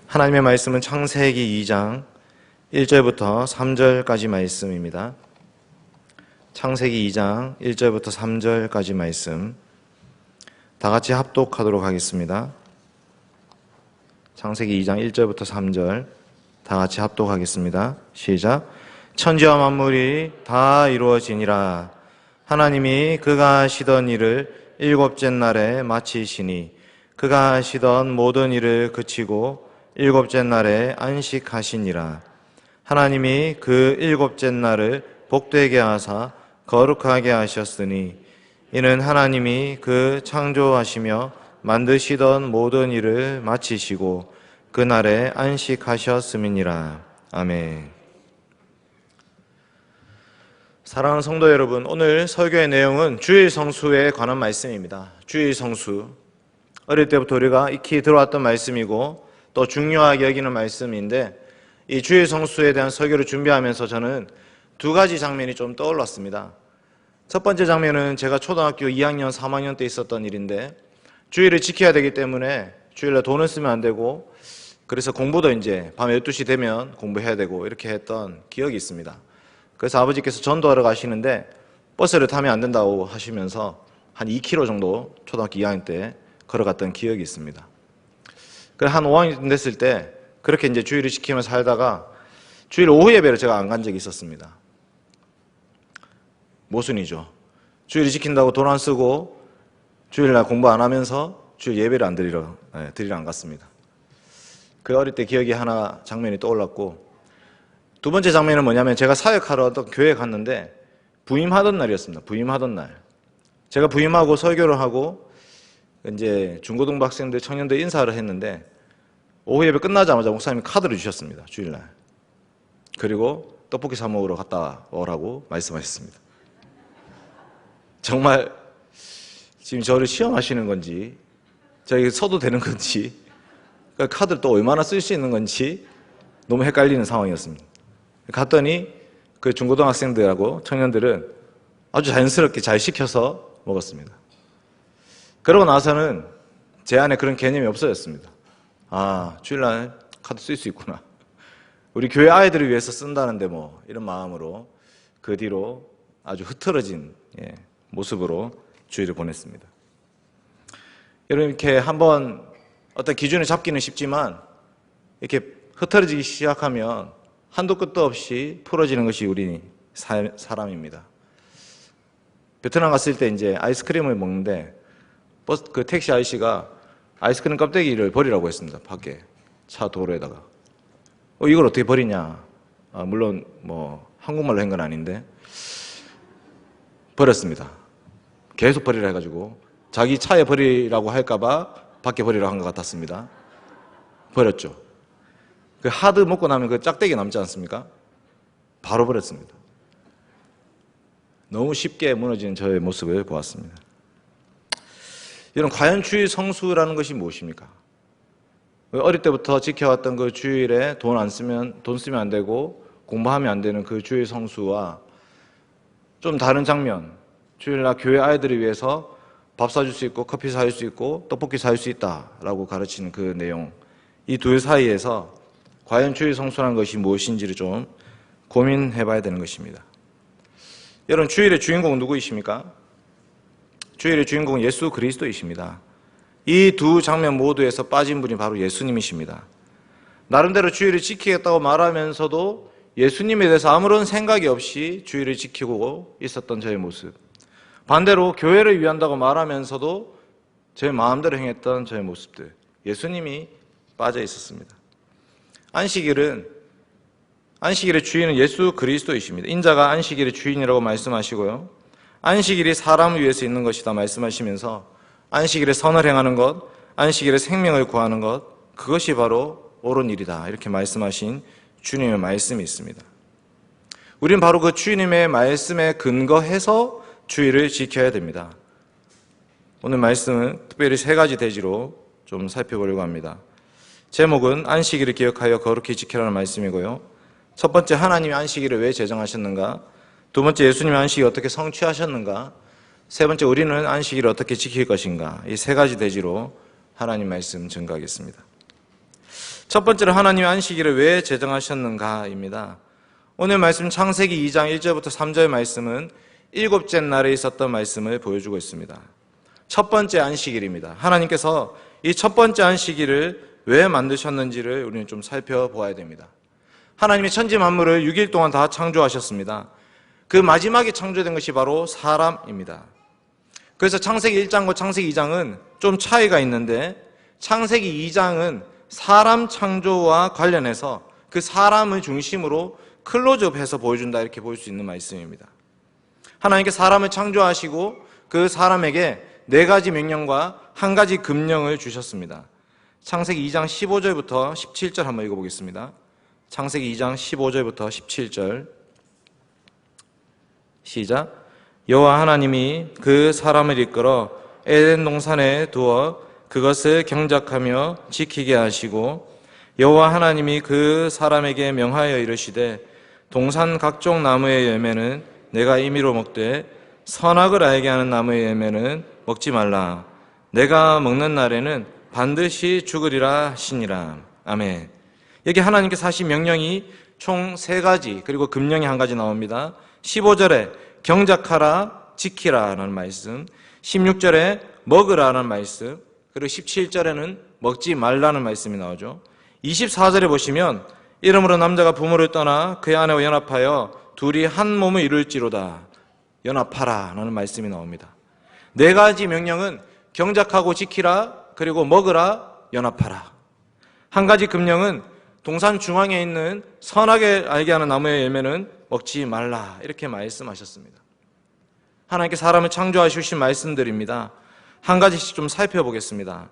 하나님의 말씀은 창세기 2장 1절부터 3절까지 말씀입니다. 창세기 2장 1절부터 3절까지 말씀 다 같이 합독하도록 하겠습니다. 창세기 2장 1절부터 3절 다 같이 합독하겠습니다. 시작. 천지와 만물이 다 이루어지니라. 하나님이 그가 하시던 일을 일곱째 날에 마치시니 그가 하시던 모든 일을 그치고 일곱째 날에 안식하시니라. 하나님이 그 일곱째 날을 복되게 하사 거룩하게 하셨으니 이는 하나님이 그 창조하시며 만드시던 모든 일을 마치시고 그 날에 안식하셨음이니라. 아멘. 사랑하는 성도 여러분, 오늘 설교의 내용은 주일 성수에 관한 말씀입니다. 주일 성수. 어릴 때부터 우리가 익히 들어왔던 말씀이고 또 중요하게 여기는 말씀인데, 이 주일 성수에 대한 설교를 준비하면서 저는 두 가지 장면이 좀 떠올랐습니다. 첫 번째 장면은 제가 초등학교 2학년, 3학년 때 있었던 일인데, 주일을 지켜야 되기 때문에 주일날 돈을 쓰면 안 되고, 그래서 공부도 이제 밤 12시 되면 공부해야 되고 이렇게 했던 기억이 있습니다. 그래서 아버지께서 전도하러 가시는데 버스를 타면 안 된다고 하시면서 한 2km 정도 초등학교 2학년 때 걸어갔던 기억이 있습니다. 한 5학년 됐을 때 그렇게 이제 주일을 지키면서 살다가 주일 오후 예배를 제가 안 간 적이 있었습니다. 모순이죠. 주일을 지킨다고 돈 안 쓰고 주일날 공부 안 하면서 주일 예배를 안 드리러 안 갔습니다. 그 어릴 때 기억이 하나 장면이 떠올랐고, 두 번째 장면은 뭐냐면 제가 사역하러 어떤 교회에 갔는데 부임하던 날이었습니다. 부임하던 날. 제가 부임하고 설교를 하고 이제 중고등부 학생들, 청년들 인사를 했는데 오후 예배 끝나자마자 목사님이 카드를 주셨습니다. 주일날. 그리고 떡볶이 사 먹으러 갔다 오라고 말씀하셨습니다. 정말 지금 저를 시험하시는 건지, 저에게 써도 되는 건지, 카드를 또 얼마나 쓸 수 있는 건지 너무 헷갈리는 상황이었습니다. 갔더니 그 중고등학생들하고 청년들은 아주 자연스럽게 잘 시켜서 먹었습니다. 그러고 나서는 제 안에 그런 개념이 없어졌습니다. 아, 주일날 카드 쓸 수 있구나. 우리 교회 아이들을 위해서 쓴다는데 뭐 이런 마음으로 그 뒤로 아주 흐트러진 모습으로 주일을 보냈습니다. 여러분, 이렇게 한번 어떤 기준을 잡기는 쉽지만 이렇게 흐트러지기 시작하면 한도 끝도 없이 풀어지는 것이 우리 사람입니다. 베트남 갔을 때 이제 아이스크림을 먹는데 그 택시 아저씨가 아이스크림 껍데기를 버리라고 했습니다. 밖에 차 도로에다가. 이걸 어떻게 버리냐? 물론 뭐 한국말로 한 건 아닌데 버렸습니다. 계속 버리라 해가지고 자기 차에 버리라고 할까봐 밖에 버리라고 한 것 같았습니다. 버렸죠. 그 하드 먹고 나면 그 짝대기 남지 않습니까? 바로 버렸습니다. 너무 쉽게 무너지는 저의 모습을 보았습니다. 여러분, 과연 주일 성수라는 것이 무엇입니까? 어릴 때부터 지켜왔던 그 주일에 돈 쓰면 안 되고 공부하면 안 되는 그 주일 성수와 좀 다른 장면, 주일날 교회 아이들을 위해서 밥 사줄 수 있고 커피 사줄 수 있고 떡볶이 사줄 수 있다라고 가르치는 그 내용, 이 둘 사이에서 과연 주일 성수라는 것이 무엇인지를 좀 고민해봐야 되는 것입니다. 여러분, 주일의 주인공은 누구이십니까? 주일의 주인공은 예수 그리스도이십니다. 이 두 장면 모두에서 빠진 분이 바로 예수님이십니다. 나름대로 주일을 지키겠다고 말하면서도 예수님에 대해서 아무런 생각이 없이 주일을 지키고 있었던 저의 모습. 반대로 교회를 위한다고 말하면서도 제 마음대로 행했던 저의 모습들. 예수님이 빠져 있었습니다. 안식일의 주인은 예수 그리스도이십니다. 인자가 안식일의 주인이라고 말씀하시고요. 안식일이 사람을 위해서 있는 것이다 말씀하시면서 안식일에 선을 행하는 것, 안식일에 생명을 구하는 것, 그것이 바로 옳은 일이다 이렇게 말씀하신 주님의 말씀이 있습니다. 우리는 바로 그 주님의 말씀에 근거해서 주일을 지켜야 됩니다. 오늘 말씀은 특별히 세 가지 대지로 좀 살펴보려고 합니다. 제목은 안식일을 기억하여 거룩히 지키라는 말씀이고요. 첫 번째, 하나님이 안식일을 왜 제정하셨는가? 두 번째, 예수님이 안식일을 어떻게 성취하셨는가? 세 번째, 우리는 안식일을 어떻게 지킬 것인가? 이 세 가지 대지로 하나님 말씀 증거하겠습니다. 첫 번째로 하나님의 안식일을 왜 제정하셨는가입니다. 오늘 말씀 창세기 2장 1절부터 3절 말씀은 일곱째 날에 있었던 말씀을 보여주고 있습니다. 첫 번째 안식일입니다. 하나님께서 이 첫 번째 안식일을 왜 만드셨는지를 우리는 좀 살펴보아야 됩니다. 하나님이 천지 만물을 6일 동안 다 창조하셨습니다. 그 마지막에 창조된 것이 바로 사람입니다. 그래서 창세기 1장과 창세기 2장은 좀 차이가 있는데 창세기 2장은 사람 창조와 관련해서 그 사람을 중심으로 클로즈업해서 보여준다 이렇게 볼 수 있는 말씀입니다. 하나님께 사람을 창조하시고 그 사람에게 4가지 명령과 1가지 금령을 주셨습니다. 창세기 2장 15절부터 17절 한번 읽어보겠습니다. 창세기 2장 15절부터 17절 시작. 여호와 하나님이 그 사람을 이끌어 에덴 동산에 두어 그것을 경작하며 지키게 하시고 여호와 하나님이 그 사람에게 명하여 이르시되 동산 각종 나무의 열매는 내가 임의로 먹되 선악을 알게 하는 나무의 열매는 먹지 말라. 내가 먹는 날에는 반드시 죽으리라 하시니라. 아멘. 여기 하나님께서 하신 명령이 총 3가지 그리고 금령이 1가지 나옵니다. 15절에 경작하라 지키라라는 말씀, 16절에 먹으라는 말씀, 그리고 17절에는 먹지 말라는 말씀이 나오죠. 24절에 보시면 이러므로 남자가 부모를 떠나 그의 아내와 연합하여 둘이 한 몸을 이룰지로다. 연합하라 라는 말씀이 나옵니다. 4가지 명령은 경작하고 지키라, 그리고 먹으라, 연합하라. 1가지 금령은 동산 중앙에 있는 선악을 알게 하는 나무의 열매는 먹지 말라 이렇게 말씀하셨습니다. 하나님께 사람을 창조하신 말씀들입니다. 1가지씩 좀 살펴보겠습니다.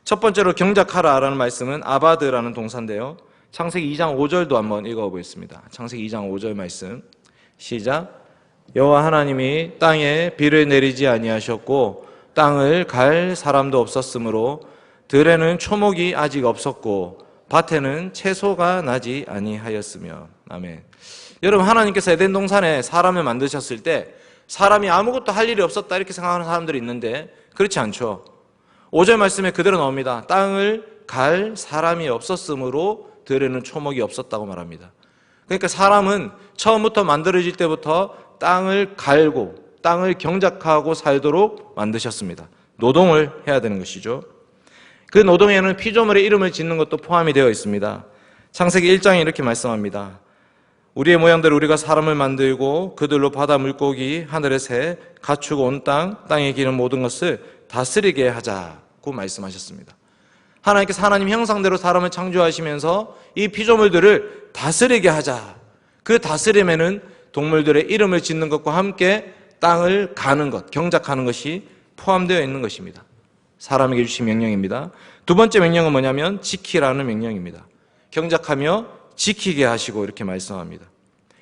첫 번째로 경작하라라는 말씀은 아바드라는 동사인데요. 창세기 2장 5절도 한번 읽어보겠습니다. 창세기 2장 5절 말씀 시작. 여호와 하나님이 땅에 비를 내리지 아니하셨고 땅을 갈 사람도 없었으므로 들에는 초목이 아직 없었고 밭에는 채소가 나지 아니하였으며. 아멘. 여러분, 하나님께서 에덴 동산에 사람을 만드셨을 때 사람이 아무것도 할 일이 없었다 이렇게 생각하는 사람들이 있는데 그렇지 않죠. 5절 말씀에 그대로 나옵니다. 땅을 갈 사람이 없었으므로 들에는 초목이 없었다고 말합니다. 그러니까 사람은 처음부터 만들어질 때부터 땅을 갈고 땅을 경작하고 살도록 만드셨습니다. 노동을 해야 되는 것이죠. 그 노동에는 피조물의 이름을 짓는 것도 포함이 되어 있습니다. 창세기 1장에 이렇게 말씀합니다. 우리의 모양대로 우리가 사람을 만들고 그들로 바다 물고기, 하늘의 새, 가축 온 땅, 땅에 기는 모든 것을 다스리게 하자고 말씀하셨습니다. 하나님께서 하나님 형상대로 사람을 창조하시면서 이 피조물들을 다스리게 하자. 그 다스림에는 동물들의 이름을 짓는 것과 함께 땅을 가는 것, 경작하는 것이 포함되어 있는 것입니다. 사람에게 주신 명령입니다. 2번째 명령은 뭐냐면 지키라는 명령입니다. 경작하며 지키게 하시고 이렇게 말씀합니다.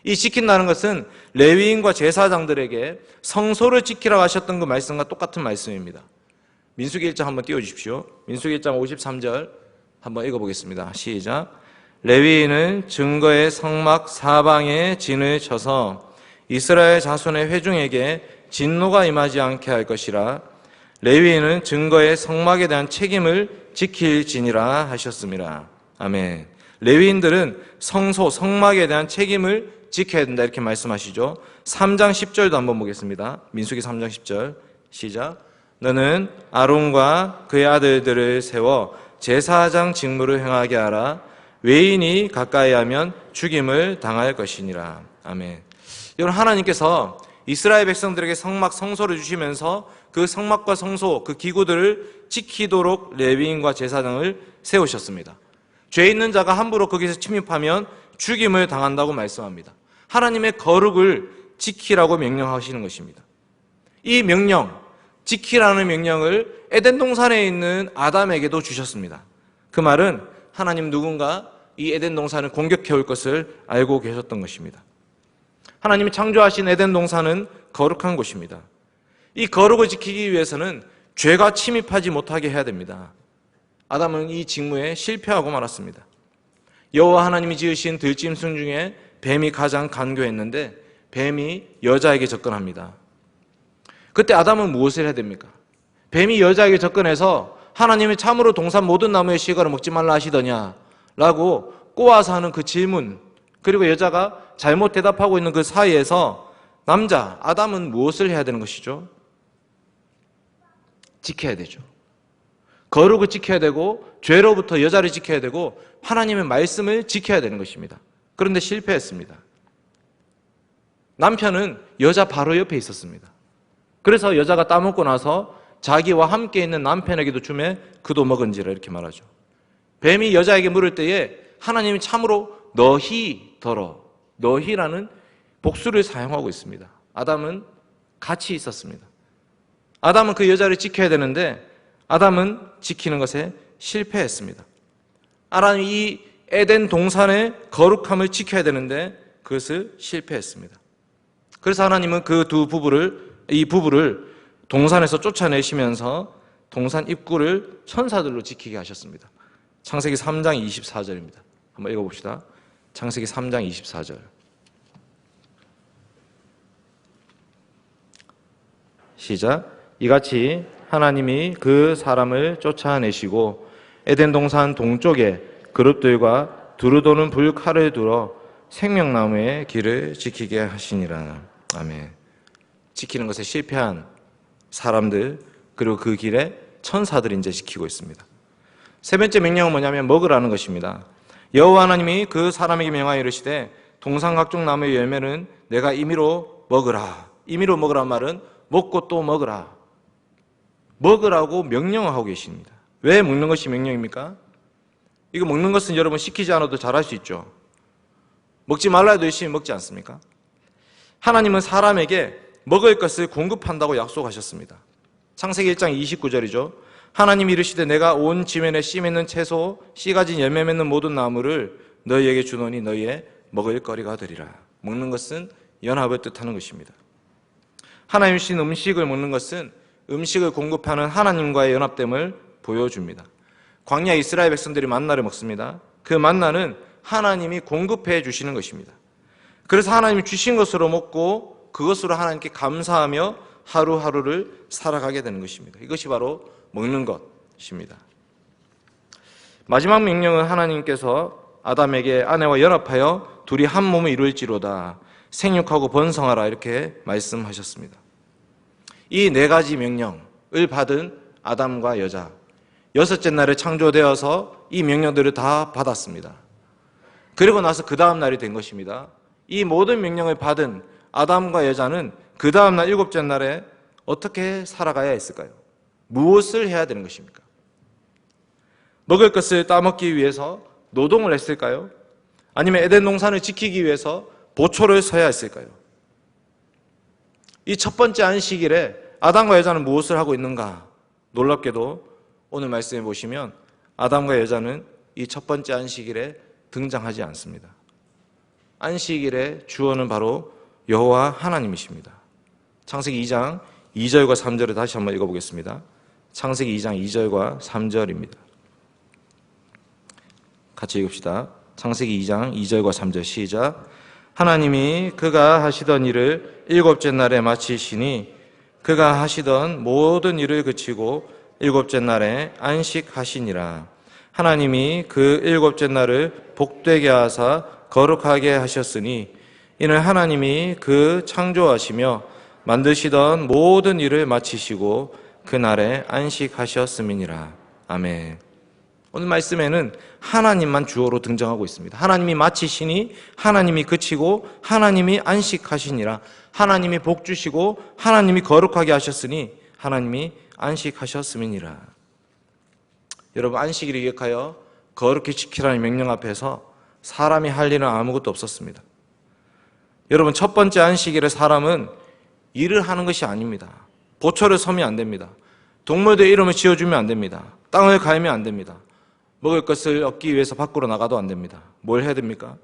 이 지킨다는 것은 레위인과 제사장들에게 성소를 지키라고 하셨던 그 말씀과 똑같은 말씀입니다. 민수기 1장 한번 띄워주십시오. 민수기 1장 53절 한번 읽어보겠습니다. 시작. 레위인은 증거의 성막 사방에 진을 쳐서 이스라엘 자손의 회중에게 진노가 임하지 않게 할 것이라. 레위인은 증거의 성막에 대한 책임을 지킬지니라 하셨습니다. 아멘. 레위인들은 성소, 성막에 대한 책임을 지켜야 된다 이렇게 말씀하시죠. 3장 10절도 한번 보겠습니다. 민수기 3장 10절 시작. 너는 아론과 그의 아들들을 세워 제사장 직무를 행하게 하라. 외인이 가까이 하면 죽임을 당할 것이니라. 아멘. 여러분, 하나님께서 이스라엘 백성들에게 성막, 성소를 주시면서 그 성막과 성소, 그 기구들을 지키도록 레위인과 제사장을 세우셨습니다. 죄 있는 자가 함부로 거기서 침입하면 죽임을 당한다고 말씀합니다. 하나님의 거룩을 지키라고 명령하시는 것입니다. 이 명령, 지키라는 명령을 에덴 동산에 있는 아담에게도 주셨습니다. 그 말은 하나님 누군가 이 에덴 동산을 공격해 올 것을 알고 계셨던 것입니다. 하나님이 창조하신 에덴 동산은 거룩한 곳입니다. 이 거룩을 지키기 위해서는 죄가 침입하지 못하게 해야 됩니다. 아담은 이 직무에 실패하고 말았습니다. 여호와 하나님이 지으신 들짐승 중에 뱀이 가장 간교했는데 뱀이 여자에게 접근합니다. 그때 아담은 무엇을 해야 됩니까? 뱀이 여자에게 접근해서 하나님이 참으로 동산 모든 나무의 실과를 먹지 말라 하시더냐 라고 꼬아서 하는 그 질문, 그리고 여자가 잘못 대답하고 있는 그 사이에서 남자 아담은 무엇을 해야 되는 것이죠? 지켜야 되죠. 거룩을 지켜야 되고 죄로부터 여자를 지켜야 되고 하나님의 말씀을 지켜야 되는 것입니다. 그런데 실패했습니다. 남편은 여자 바로 옆에 있었습니다. 그래서 여자가 따먹고 나서 자기와 함께 있는 남편에게도 주매 그도 먹은지라 이렇게 말하죠. 뱀이 여자에게 물을 때에 하나님이 참으로 너희더러, 너희라는 복수를 사용하고 있습니다. 아담은 같이 있었습니다. 아담은 그 여자를 지켜야 되는데 아담은 지키는 것에 실패했습니다. 하나님이 이 에덴 동산의 거룩함을 지켜야 되는데 그것을 실패했습니다. 그래서 하나님은 이 부부를 동산에서 쫓아내시면서 동산 입구를 천사들로 지키게 하셨습니다. 창세기 3장 24절입니다. 한번 읽어봅시다. 창세기 3장 24절. 시작. 이같이 하나님이 그 사람을 쫓아내시고 에덴 동산 동쪽에 그룹들과 두루 도는 불칼을 들어 생명나무의 길을 지키게 하시니라. 아멘. 지키는 것에 실패한 사람들, 그리고 그 길에 천사들이 이제 지키고 있습니다. 세 번째 명령은 뭐냐면 먹으라는 것입니다. 여호와 하나님이 그 사람에게 명하여 이르시되 동산 각종 나무의 열매는 내가 임의로 먹으라. 임의로 먹으란 말은 먹고 또 먹으라. 먹으라고 명령을 하고 계십니다. 왜 먹는 것이 명령입니까? 이거 먹는 것은 여러분 시키지 않아도 잘할 수 있죠. 먹지 말라 해도 열심히 먹지 않습니까? 하나님은 사람에게 먹을 것을 공급한다고 약속하셨습니다. 창세기 1장 29절이죠. 하나님이 이르시되 내가 온 지면에 씨 맺는 채소, 씨 가진 열매 맺는 모든 나무를 너희에게 주노니 너희의 먹을 거리가 되리라. 먹는 것은 연합을 뜻하는 것입니다. 하나님 주신 음식을 먹는 것은 음식을 공급하는 하나님과의 연합됨을 보여줍니다. 광야 이스라엘 백성들이 만나를 먹습니다. 그 만나는 하나님이 공급해 주시는 것입니다. 그래서 하나님이 주신 것으로 먹고 그것으로 하나님께 감사하며 하루하루를 살아가게 되는 것입니다. 이것이 바로 먹는 것입니다. 마지막 명령은 하나님께서 아담에게 아내와 연합하여 둘이 한 몸을 이룰지로다. 생육하고 번성하라 이렇게 말씀하셨습니다. 이 네 가지 명령을 받은 아담과 여자, 여섯째 날에 창조되어서 이 명령들을 다 받았습니다. 그리고 나서 그 다음 날이 된 것입니다. 이 모든 명령을 받은 아담과 여자는 그 다음 날 일곱째 날에 어떻게 살아가야 했을까요? 무엇을 해야 되는 것입니까? 먹을 것을 따먹기 위해서 노동을 했을까요? 아니면 에덴 동산을 지키기 위해서 보초를 서야 했을까요? 이 첫 번째 안식일에 아담과 여자는 무엇을 하고 있는가? 놀랍게도 오늘 말씀해 보시면 아담과 여자는 이 첫 번째 안식일에 등장하지 않습니다. 안식일의 주어는 바로 여호와 하나님이십니다. 창세기 2장 2절과 3절을 다시 한번 읽어보겠습니다. 창세기 2장 2절과 3절입니다. 같이 읽읍시다. 창세기 2장 2절과 3절 시작. 하나님이 그가 하시던 일을 일곱째 날에 마치시니 그가 하시던 모든 일을 그치고 일곱째 날에 안식하시니라. 하나님이 그 일곱째 날을 복되게 하사 거룩하게 하셨으니 이는 하나님이 그 창조하시며 만드시던 모든 일을 마치시고 그날에 안식하셨음이니라. 아멘. 오늘 말씀에는 하나님만 주어로 등장하고 있습니다. 하나님이 마치시니, 하나님이 그치고, 하나님이 안식하시니라. 하나님이 복 주시고, 하나님이 거룩하게 하셨으니, 하나님이 안식하셨음이니라. 여러분, 안식일을 기억하여 거룩히 지키라는 명령 앞에서 사람이 할 일은 아무것도 없었습니다. 여러분, 첫 번째 안식일에 사람은 일을 하는 것이 아닙니다. 보초를 서면 안 됩니다. 동물들 이름을 지어주면 안 됩니다. 땅을 갈면 안 됩니다. 먹을 것을 얻기 위해서 밖으로 나가도 안 됩니다. 뭘 해야 됩니까?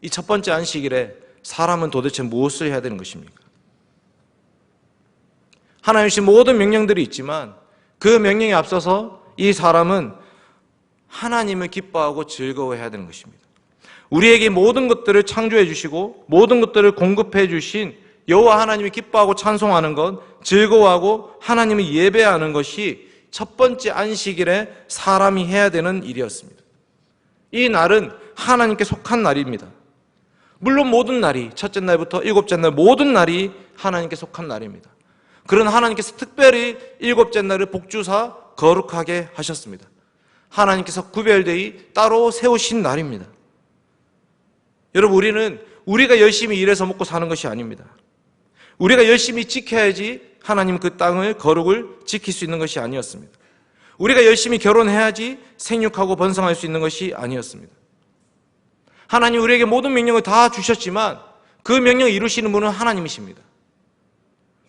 이 첫 번째 안식일에 사람은 도대체 무엇을 해야 되는 것입니까? 하나님 주신 모든 명령들이 있지만 그 명령에 앞서서 이 사람은 하나님을 기뻐하고 즐거워해야 되는 것입니다. 우리에게 모든 것들을 창조해 주시고 모든 것들을 공급해 주신 여호와 하나님이 기뻐하고 찬송하는 것, 즐거워하고 하나님을 예배하는 것이 첫 번째 안식일에 사람이 해야 되는 일이었습니다. 이 날은 하나님께 속한 날입니다. 물론 모든 날이, 첫째 날부터 일곱째 날 모든 날이 하나님께 속한 날입니다. 그런 하나님께서 특별히 일곱째 날을 복주사 거룩하게 하셨습니다. 하나님께서 구별되이 따로 세우신 날입니다. 여러분, 우리가 열심히 일해서 먹고 사는 것이 아닙니다. 우리가 열심히 지켜야지 하나님 그 땅을 거룩을 지킬 수 있는 것이 아니었습니다. 우리가 열심히 결혼해야지 생육하고 번성할 수 있는 것이 아니었습니다. 하나님 우리에게 모든 명령을 다 주셨지만 그 명령을 이루시는 분은 하나님이십니다.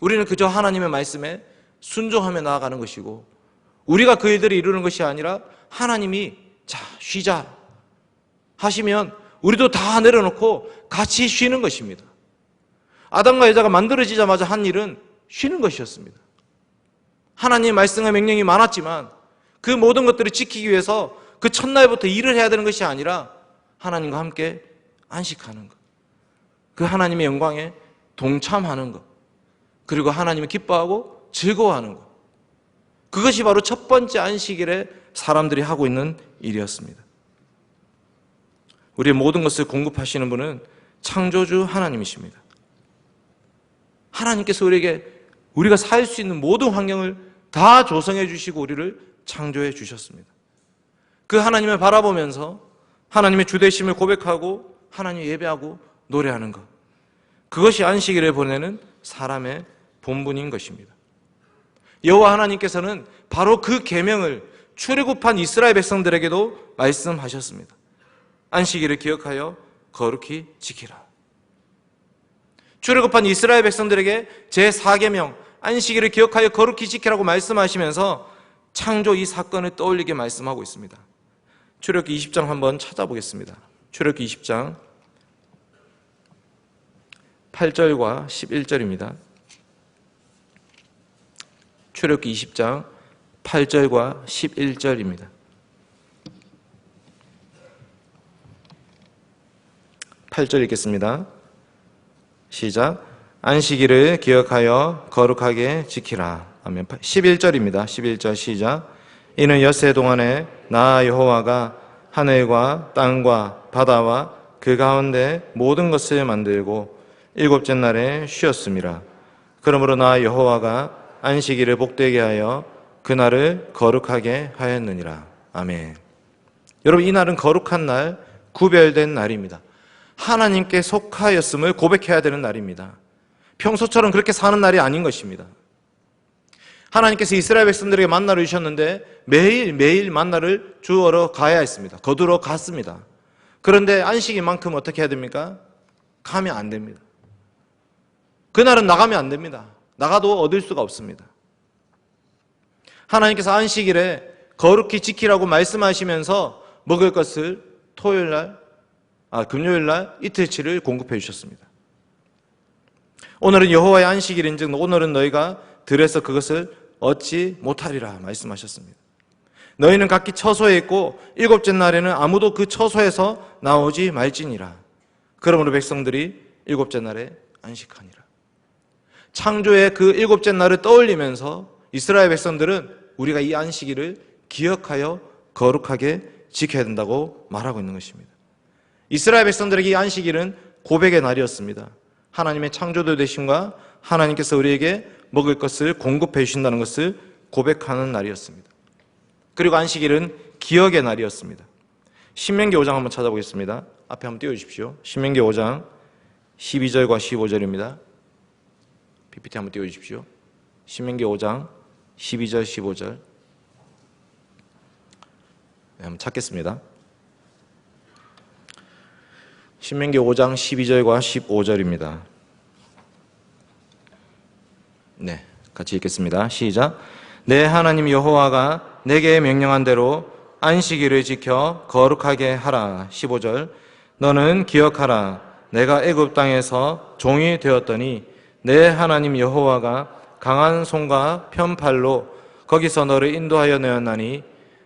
우리는 그저 하나님의 말씀에 순종하며 나아가는 것이고, 우리가 그 일들을 이루는 것이 아니라 하나님이 자 쉬자 하시면 우리도 다 내려놓고 같이 쉬는 것입니다. 아담과 여자가 만들어지자마자 한 일은 쉬는 것이었습니다. 하나님의 말씀과 명령이 많았지만 그 모든 것들을 지키기 위해서 그 첫날부터 일을 해야 되는 것이 아니라 하나님과 함께 안식하는 것, 그 하나님의 영광에 동참하는 것, 그리고 하나님을 기뻐하고 즐거워하는 것, 그것이 바로 첫 번째 안식일에 사람들이 하고 있는 일이었습니다. 우리의 모든 것을 공급하시는 분은 창조주 하나님이십니다. 하나님께서 우리가 살 수 있는 모든 환경을 다 조성해 주시고 우리를 창조해 주셨습니다. 그 하나님을 바라보면서 하나님의 주되심을 고백하고 하나님 예배하고 노래하는 것, 그것이 안식일에 보내는 사람의 본분인 것입니다. 여호와 하나님께서는 바로 그 계명을 출애굽한 이스라엘 백성들에게도 말씀하셨습니다. 안식일을 기억하여 거룩히 지키라. 출애굽한 이스라엘 백성들에게 제4계명 안식일을 기억하여 거룩히 지키라고 말씀하시면서 창조 이 사건을 떠올리게 말씀하고 있습니다. 출애굽기 20장 한번 찾아보겠습니다. 출애굽기 20장 8절과 11절입니다. 출애굽기 20장 8절과 11절입니다. 8절 읽겠습니다. 시작. 안식일을 기억하여 거룩하게 지키라. 아멘. 11절입니다. 11절 시작. 이는 엿새 동안에 나 여호와가 하늘과 땅과 바다와 그 가운데 모든 것을 만들고 일곱째 날에 쉬었음이라. 그러므로 나 여호와가 안식일을 복되게 하여 그날을 거룩하게 하였느니라. 아멘. 여러분, 이 날은 거룩한 날, 구별된 날입니다. 하나님께 속하였음을 고백해야 되는 날입니다. 평소처럼 그렇게 사는 날이 아닌 것입니다. 하나님께서 이스라엘 백성들에게 만나를 주셨는데 매일 만나를 주우러 가야 했습니다. 거두러 갔습니다. 그런데 안식일만큼 어떻게 해야 됩니까? 가면 안 됩니다. 그날은 나가면 안 됩니다. 나가도 얻을 수가 없습니다. 하나님께서 안식일에 거룩히 지키라고 말씀하시면서 먹을 것을 금요일날 이틀치를 공급해 주셨습니다. 오늘은 여호와의 안식일인즉 오늘은 너희가 들에서 그것을 얻지 못하리라 말씀하셨습니다. 너희는 각기 처소에 있고 일곱째 날에는 아무도 그 처소에서 나오지 말지니라. 그러므로 백성들이 일곱째 날에 안식하니라. 창조의 그 일곱째 날을 떠올리면서 이스라엘 백성들은 우리가 이 안식일을 기억하여 거룩하게 지켜야 된다고 말하고 있는 것입니다. 이스라엘 백성들에게 이 안식일은 고백의 날이었습니다. 하나님의 창조주 되심과 하나님께서 우리에게 먹을 것을 공급해 주신다는 것을 고백하는 날이었습니다. 그리고 안식일은 기억의 날이었습니다. 신명기 5장 한번 찾아보겠습니다. 앞에 한번 띄워주십시오. 신명기 5장 12절과 15절입니다. PPT 한번 띄워주십시오. 신명기 5장 12절 15절. 네, 한번 찾겠습니다. 신명기 5장 12절과 15절입니다. 네, 같이 읽겠습니다. 시작. 내 하나님 여호와가 내게 명령한 대로 안식일을 지켜 거룩하게 하라. 15절. 너는 기억하라. 내가 애굽 땅에서 종이 되었더니 내 하나님 여호와가 강한 손과 편팔로 거기서 너를 인도하여 내었나니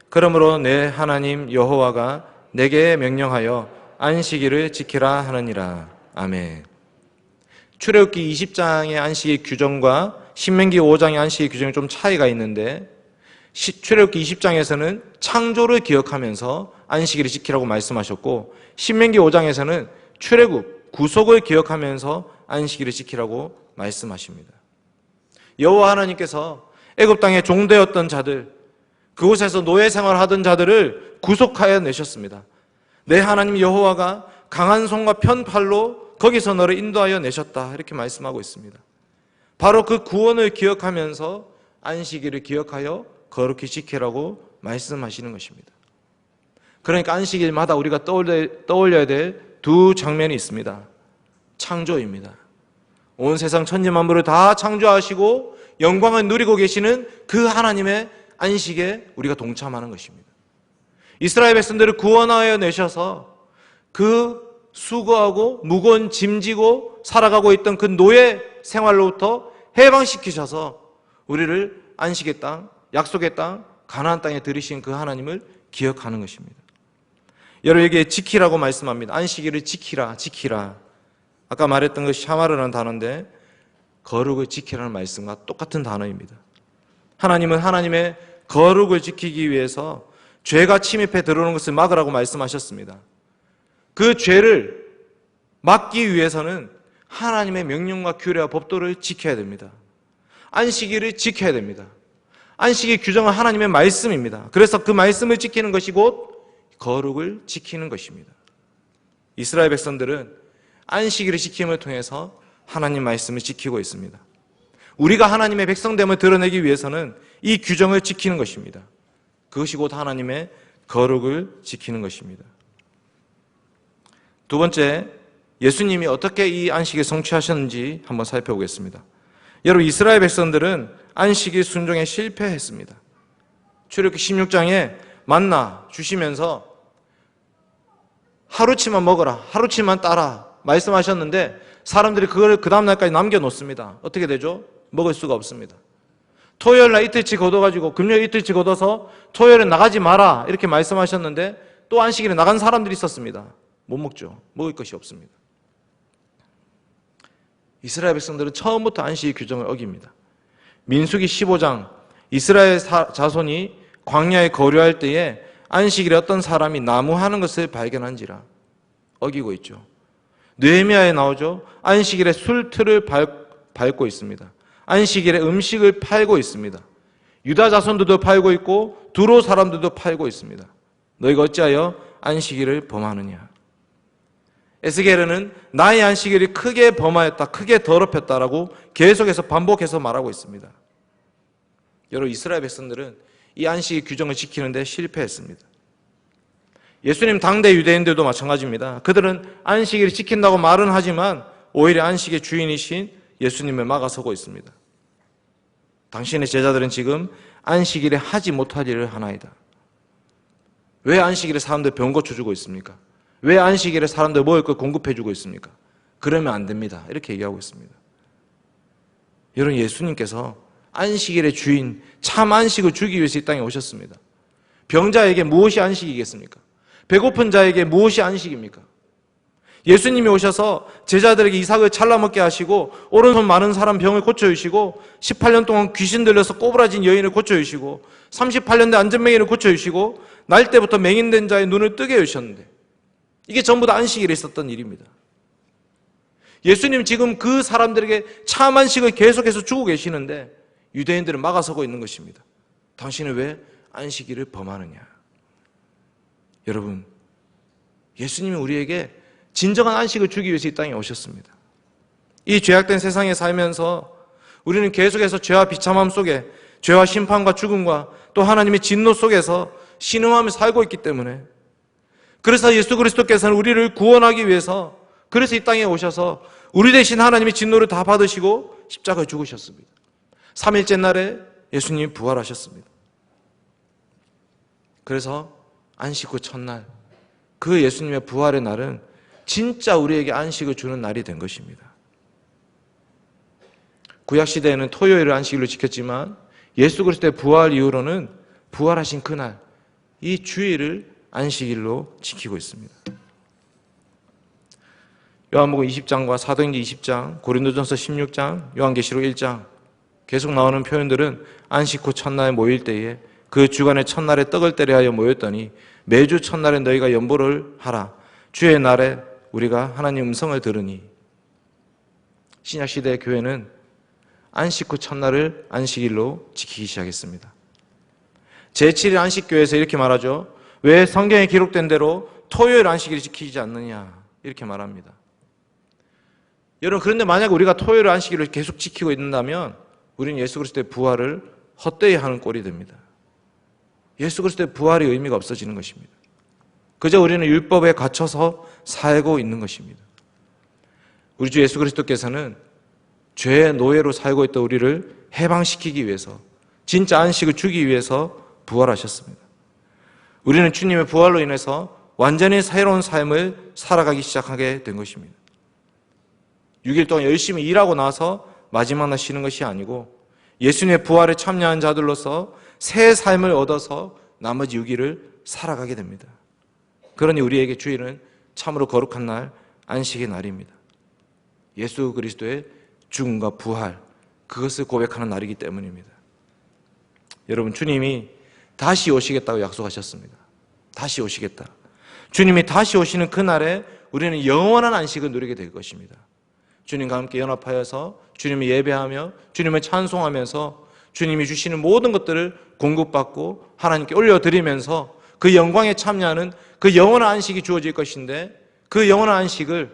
그러므로 내 하나님 여호와가 내게 명령하여 안식일을 지키라 하느니라. 아멘. 출애굽기 20장의 안식일 규정과 신명기 5장의 안식일 규정이 좀 차이가 있는데 출애굽기 20장에서는 창조를 기억하면서 안식일을 지키라고 말씀하셨고, 신명기 5장에서는 출애굽, 구속을 기억하면서 안식일을 지키라고 말씀하십니다. 여호와 하나님께서 애굽 땅에 종되었던 자들, 그곳에서 노예 생활하던 자들을 구속하여 내셨습니다. 내 하나님 여호와가 강한 손과 편팔로 거기서 너를 인도하여 내셨다, 이렇게 말씀하고 있습니다. 바로 그 구원을 기억하면서 안식일을 기억하여 거룩히 지키라고 말씀하시는 것입니다. 그러니까 안식일마다 우리가 떠올려야 될 두 장면이 있습니다. 창조입니다. 온 세상 천지만물을 다 창조하시고 영광을 누리고 계시는 그 하나님의 안식에 우리가 동참하는 것입니다. 이스라엘 백성들을 구원하여 내셔서 그 수고하고 무거운 짐지고 살아가고 있던 그 노예 생활로부터 해방시키셔서 우리를 안식의 땅, 약속의 땅, 가나안 땅에 들이신 그 하나님을 기억하는 것입니다. 여러분에게 지키라고 말씀합니다. 안식일을 지키라, 지키라. 아까 말했던 그 샤마르라는 단어인데 거룩을 지키라는 말씀과 똑같은 단어입니다. 하나님은 하나님의 거룩을 지키기 위해서 죄가 침입해 들어오는 것을 막으라고 말씀하셨습니다. 그 죄를 막기 위해서는 하나님의 명령과 규례와 법도를 지켜야 됩니다. 안식일을 지켜야 됩니다. 안식의 규정은 하나님의 말씀입니다. 그래서 그 말씀을 지키는 것이 곧 거룩을 지키는 것입니다. 이스라엘 백성들은 안식일을 지킴을 통해서 하나님 말씀을 지키고 있습니다. 우리가 하나님의 백성됨을 드러내기 위해서는 이 규정을 지키는 것입니다. 그것이 곧 하나님의 거룩을 지키는 것입니다. 두 번째, 예수님이 어떻게 이 안식을 성취하셨는지 한번 살펴보겠습니다. 여러분, 이스라엘 백성들은 안식일 순종에 실패했습니다. 출애굽기 16장에 만나 주시면서 하루치만 먹어라, 하루치만 따라 말씀하셨는데 사람들이 그걸 그 다음날까지 남겨놓습니다. 어떻게 되죠? 먹을 수가 없습니다. 토요일날 이틀치 걷어가지고 금요일 이틀치 걷어서 토요일에 나가지 마라 이렇게 말씀하셨는데 또 안식일에 나간 사람들이 있었습니다. 못 먹죠. 먹을 것이 없습니다. 이스라엘 백성들은 처음부터 안식일 규정을 어깁니다. 민수기 15장 이스라엘 자손이 광야에 거류할 때에 안식일에 어떤 사람이 나무하는 것을 발견한지라 어기고 있죠. 느헤미야에 나오죠. 안식일에 술틀을 밟고 있습니다. 안식일에 음식을 팔고 있습니다. 유다 자손들도 팔고 있고 두로 사람들도 팔고 있습니다. 너희가 어찌하여 안식일을 범하느냐. 에스겔은 나의 안식일이 크게 범하였다, 크게 더럽혔다라고 계속해서 반복해서 말하고 있습니다. 여러분, 이스라엘 백성들은 이 안식의 규정을 지키는데 실패했습니다. 예수님 당대 유대인들도 마찬가지입니다. 그들은 안식일을 지킨다고 말은 하지만 오히려 안식의 주인이신 예수님을 막아서고 있습니다. 당신의 제자들은 지금 안식일에 하지 못할 일을 하나이다. 왜 안식일에 사람들 병 고쳐주고 있습니까? 왜 안식일에 사람들 먹을 걸 공급해주고 있습니까? 그러면 안 됩니다. 이렇게 얘기하고 있습니다. 여러분, 예수님께서 안식일의 주인, 참 안식을 주기 위해서 이 땅에 오셨습니다. 병자에게 무엇이 안식이겠습니까? 배고픈 자에게 무엇이 안식입니까? 예수님이 오셔서 제자들에게 이삭을 잘라먹게 하시고 오른손 많은 사람 병을 고쳐주시고 18년 동안 귀신 들려서 꼬부라진 여인을 고쳐주시고 38년 대 안전맹이를 고쳐주시고 날 때부터 맹인된 자의 눈을 뜨게 해주셨는데 이게 전부 다 안식일에 있었던 일입니다. 예수님 지금 그 사람들에게 참 안식을 계속해서 주고 계시는데 유대인들은 막아서고 있는 것입니다. 당신은 왜 안식일을 범하느냐? 여러분, 예수님이 우리에게 진정한 안식을 주기 위해서 이 땅에 오셨습니다. 이 죄악된 세상에 살면서 우리는 계속해서 죄와 비참함 속에 죄와 심판과 죽음과 또 하나님의 진노 속에서 신음하며 살고 있기 때문에 그래서 예수 그리스도께서는 우리를 구원하기 위해서 그래서 이 땅에 오셔서 우리 대신 하나님의 진노를 다 받으시고 십자가에 죽으셨습니다. 3일째 날에 예수님이 부활하셨습니다. 그래서 안식 후 첫날 그 예수님의 부활의 날은 진짜 우리에게 안식을 주는 날이 된 것입니다. 구약시대에는 토요일을 안식일로 지켰지만 예수 그리스도의 부활 이후로는 부활하신 그날 이 주일을 안식일로 지키고 있습니다. 요한복음 20장과 사도행전 20장, 고린도전서 16장, 요한계시록 1장 계속 나오는 표현들은 안식 후 첫날 모일 때에 그 주간의 첫날에 떡을 때려 하여 모였더니 매주 첫날에 너희가 연보를 하라. 주의 날에 우리가 하나님 음성을 들으니. 신약시대의 교회는 안식 후 첫날을 안식일로 지키기 시작했습니다. 제7일 안식교에서 이렇게 말하죠. 왜 성경에 기록된 대로 토요일 안식일을 지키지 않느냐 이렇게 말합니다. 여러분, 그런데 만약 우리가 토요일 안식일을 계속 지키고 있는다면 우리는 예수 그리스도의 부활을 헛되이 하는 꼴이 됩니다. 예수 그리스도의 부활의 의미가 없어지는 것입니다. 그저 우리는 율법에 갇혀서 살고 있는 것입니다. 우리 주 예수 그리스도께서는 죄의 노예로 살고 있던 우리를 해방시키기 위해서, 진짜 안식을 주기 위해서 부활하셨습니다. 우리는 주님의 부활로 인해서 완전히 새로운 삶을 살아가기 시작하게 된 것입니다. 6일 동안 열심히 일하고 나서 마지막 날 쉬는 것이 아니고 예수님의 부활에 참여한 자들로서 새 삶을 얻어서 나머지 6일을 살아가게 됩니다. 그러니 우리에게 주일은 참으로 거룩한 날, 안식의 날입니다. 예수 그리스도의 죽음과 부활, 그것을 고백하는 날이기 때문입니다. 여러분, 주님이 다시 오시겠다고 약속하셨습니다. 다시 오시겠다. 주님이 다시 오시는 그날에 우리는 영원한 안식을 누리게 될 것입니다. 주님과 함께 연합하여서 주님을 예배하며 주님을 찬송하면서 주님이 주시는 모든 것들을 공급받고 하나님께 올려드리면서 그 영광에 참여하는 그 영원한 안식이 주어질 것인데, 그 영원한 안식을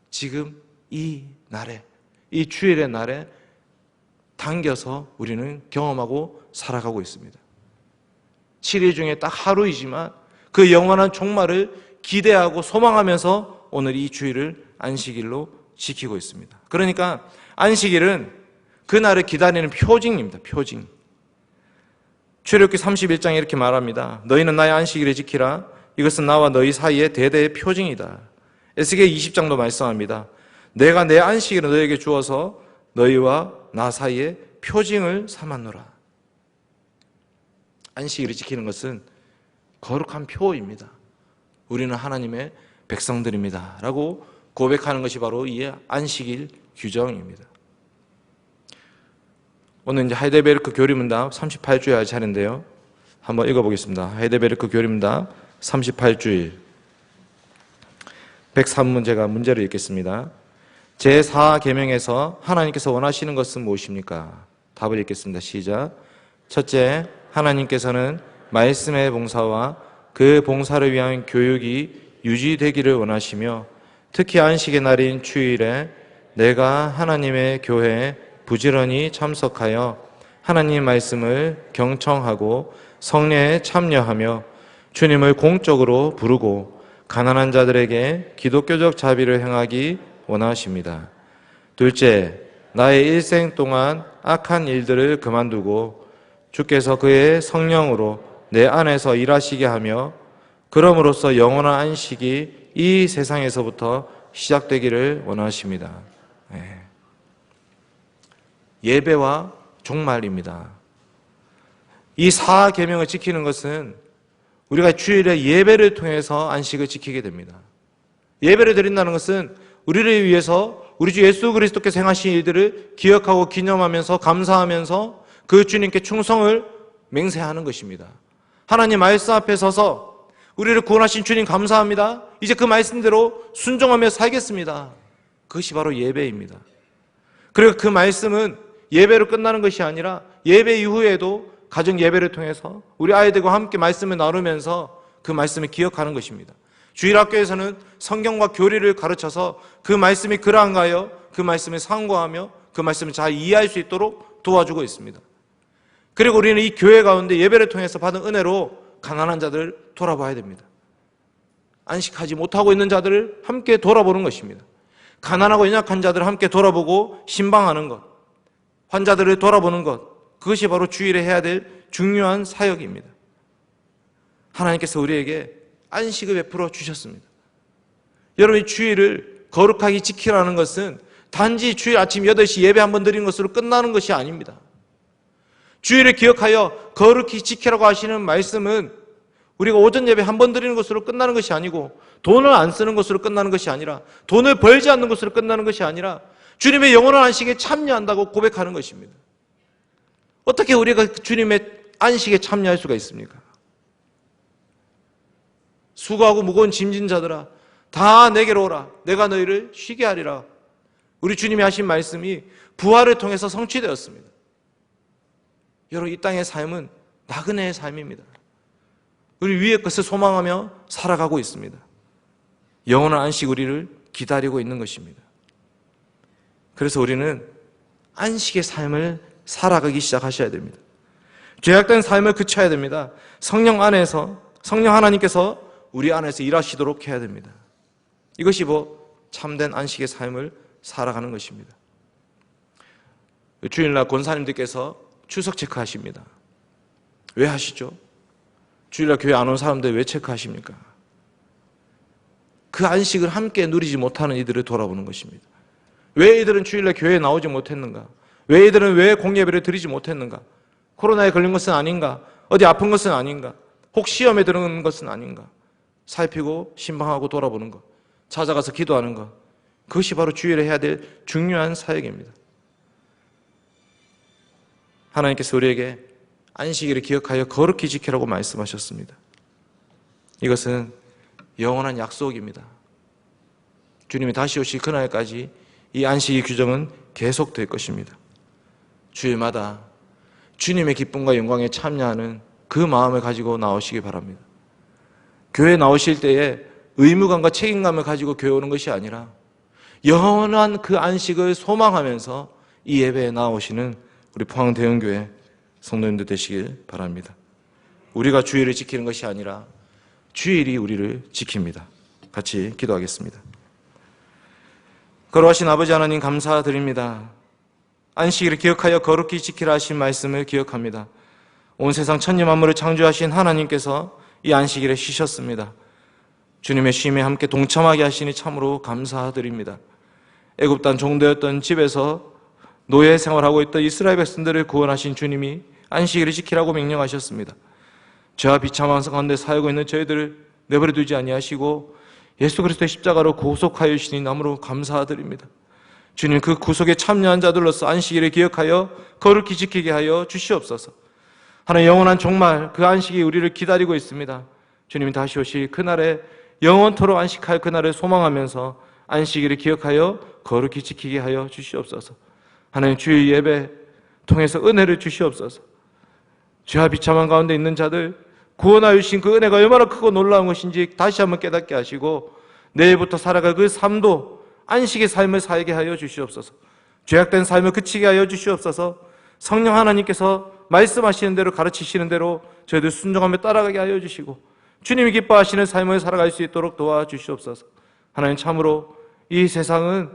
지금 이 날에, 이 주일의 날에 당겨서 우리는 경험하고 살아가고 있습니다. 7일 중에 딱 하루이지만 그 영원한 종말을 기대하고 소망하면서 오늘 이 주일을 안식일로 지키고 있습니다. 그러니까 안식일은 그날을 기다리는 표징입니다. 표징. 출애굽기 31장에 이렇게 말합니다. 너희는 나의 안식일을 지키라. 이것은 나와 너희 사이의 대대의 표징이다. 에스겔 20장도 말씀합니다. 내가 내 안식일을 너희에게 주어서 너희와 나 사이에 표징을 삼았노라. 안식일을 지키는 것은 거룩한 표입니다. 우리는 하나님의 백성들입니다 라고 고백하는 것이 바로 이 안식일 규정입니다. 오늘 이제 하이델베르크 교리문답 38주일 할 차례인데요. 한번 읽어보겠습니다. 하이델베르크 교리문답 38주일 103문제가 문제를 읽겠습니다. 제4계명에서 하나님께서 원하시는 것은 무엇입니까? 답을 읽겠습니다. 시작. 첫째, 하나님께서는 말씀의 봉사와 그 봉사를 위한 교육이 유지되기를 원하시며 특히 안식의 날인 주일에 내가 하나님의 교회에 부지런히 참석하여 하나님 말씀을 경청하고 성례에 참여하며 주님을 공적으로 부르고 가난한 자들에게 기독교적 자비를 행하기 원하십니다. 둘째, 나의 일생 동안 악한 일들을 그만두고 주께서 그의 성령으로 내 안에서 일하시게 하며 그럼으로써 영원한 안식이 이 세상에서부터 시작되기를 원하십니다. 예배와 종말입니다. 이 4계명을 지키는 것은 우리가 주일에 예배를 통해서 안식을 지키게 됩니다. 예배를 드린다는 것은 우리를 위해서 우리 주 예수 그리스도께서 행하신 일들을 기억하고 기념하면서 감사하면서 그 주님께 충성을 맹세하는 것입니다. 하나님 말씀 앞에 서서 우리를 구원하신 주님 감사합니다. 이제 그 말씀대로 순종하며 살겠습니다. 그것이 바로 예배입니다. 그리고 그 말씀은 예배로 끝나는 것이 아니라 예배 이후에도 가정 예배를 통해서 우리 아이들과 함께 말씀을 나누면서 그 말씀을 기억하는 것입니다. 주일학교에서는 성경과 교리를 가르쳐서 그 말씀이 그러한가요? 그 말씀을 상고하며 그 말씀을 잘 이해할 수 있도록 도와주고 있습니다. 그리고 우리는 이 교회 가운데 예배를 통해서 받은 은혜로 가난한 자들을 돌아봐야 됩니다. 안식하지 못하고 있는 자들을 함께 돌아보는 것입니다. 가난하고 연약한 자들을 함께 돌아보고 신방하는 것, 환자들을 돌아보는 것, 그것이 바로 주일에 해야 될 중요한 사역입니다. 하나님께서 우리에게 안식을 베풀어 주셨습니다. 여러분이 주일을 거룩하게 지키라는 것은 단지 주일 아침 8시 예배 한번 드리는 것으로 끝나는 것이 아닙니다. 주일을 기억하여 거룩히 지키라고 하시는 말씀은 우리가 오전 예배 한 번 드리는 것으로 끝나는 것이 아니고 돈을 안 쓰는 것으로 끝나는 것이 아니라 돈을 벌지 않는 것으로 끝나는 것이 아니라 주님의 영원한 안식에 참여한다고 고백하는 것입니다. 어떻게 우리가 주님의 안식에 참여할 수가 있습니까? 수고하고 무거운 짐진 자들아 다 내게로 오라. 내가 너희를 쉬게 하리라. 우리 주님이 하신 말씀이 부활을 통해서 성취되었습니다. 여러분, 이 땅의 삶은 나그네의 삶입니다. 우리 위의 것을 소망하며 살아가고 있습니다. 영원한 안식 우리를 기다리고 있는 것입니다. 그래서 우리는 안식의 삶을 살아가기 시작하셔야 됩니다. 죄악된 삶을 그쳐야 됩니다. 성령 하나님께서 우리 안에서 일하시도록 해야 됩니다. 이것이 참된 안식의 삶을 살아가는 것입니다. 주일날 권사님들께서 추석 체크하십니다. 왜 하시죠? 주일날 교회 안 온 사람들 왜 체크하십니까? 그 안식을 함께 누리지 못하는 이들을 돌아보는 것입니다. 왜 이들은 주일날 교회에 나오지 못했는가? 왜 이들은 왜 공예배를 드리지 못했는가? 코로나에 걸린 것은 아닌가? 어디 아픈 것은 아닌가? 혹 시험에 들은 것은 아닌가? 살피고 신방하고 돌아보는 것, 찾아가서 기도하는 것, 그것이 바로 주일에 해야 될 중요한 사역입니다. 하나님께서 우리에게 안식일을 기억하여 거룩히 지키라고 말씀하셨습니다. 이것은 영원한 약속입니다. 주님이 다시 오실 그날까지 이 안식의 규정은 계속될 것입니다. 주일마다 주님의 기쁨과 영광에 참여하는 그 마음을 가지고 나오시기 바랍니다. 교회에 나오실 때에 의무감과 책임감을 가지고 교회 오는 것이 아니라 영원한 그 안식을 소망하면서 이 예배에 나오시는 우리 포항대형교회 성도님들 되시길 바랍니다. 우리가 주일을 지키는 것이 아니라 주일이 우리를 지킵니다. 같이 기도하겠습니다. 거룩하신 아버지 하나님 감사드립니다. 안식일을 기억하여 거룩히 지키라 하신 말씀을 기억합니다. 온 세상 천지 만물을 창조하신 하나님께서 이 안식일에 쉬셨습니다. 주님의 쉼에 함께 동참하게 하시니 참으로 감사드립니다. 애굽 땅 종되었던 집에서 노예 생활하고 있던 이스라엘 백성들을 구원하신 주님이 안식일을 지키라고 명령하셨습니다. 죄와 비참한 가운데 살고 있는 저희들을 내버려 두지 아니하시고 예수 그리스도의 십자가로 구속하여 주시니 참으로 감사드립니다. 주님, 그 구속에 참여한 자들로서 안식일을 기억하여 거룩히 지키게 하여 주시옵소서. 하나님, 영원한 종말 그 안식이 우리를 기다리고 있습니다. 주님이 다시 오실 그날에 영원토록 안식할 그날을 소망하면서 안식일을 기억하여 거룩히 지키게 하여 주시옵소서. 하나님, 주일 예배 통해서 은혜를 주시옵소서. 죄와 비참한 가운데 있는 자들 구원하여 주신 그 은혜가 얼마나 크고 놀라운 것인지 다시 한번 깨닫게 하시고 내일부터 살아갈 그 삶도 안식의 삶을 살게 하여 주시옵소서. 죄악된 삶을 그치게 하여 주시옵소서. 성령 하나님께서 말씀하시는 대로 가르치시는 대로 저희들 순종하며 따라가게 하여 주시고 주님이 기뻐하시는 삶을 살아갈 수 있도록 도와주시옵소서. 하나님, 참으로 이 세상은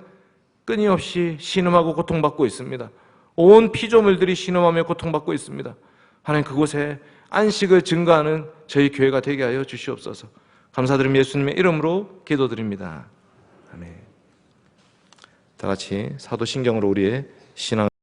끊임없이 신음하고 고통받고 있습니다. 온 피조물들이 신음하며 고통받고 있습니다. 하나님, 그곳에 안식을 증거하는 저희 교회가 되게 하여 주시옵소서. 감사드리며 예수님의 이름으로 기도드립니다. 아멘. 다 같이 사도신경으로 우리의 신앙